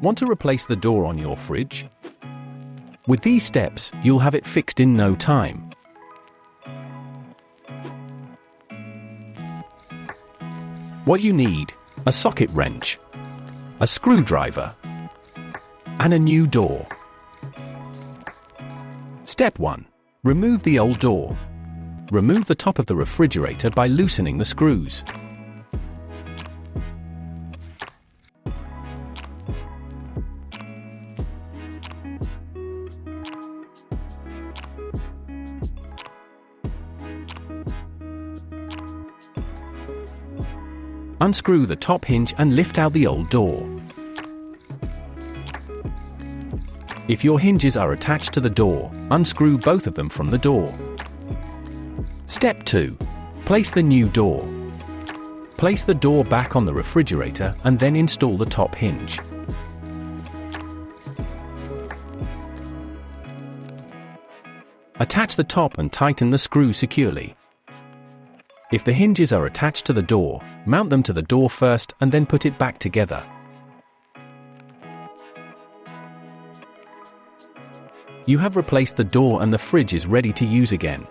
Want to replace the door on your fridge? With these steps, you'll have it fixed in no time. What you need: a socket wrench, a screwdriver, and a new door. Step 1. Remove the old door. Remove the top of the refrigerator by loosening the screws. Unscrew the top hinge and lift out the old door. If your hinges are attached to the door, unscrew both of them from the door. Step 2. Place the new door. Place the door back on the refrigerator and then install the top hinge. Attach the top and tighten the screw securely. If the hinges are attached to the door, mount them to the door first and then put it back together. You have replaced the door and the fridge is ready to use again.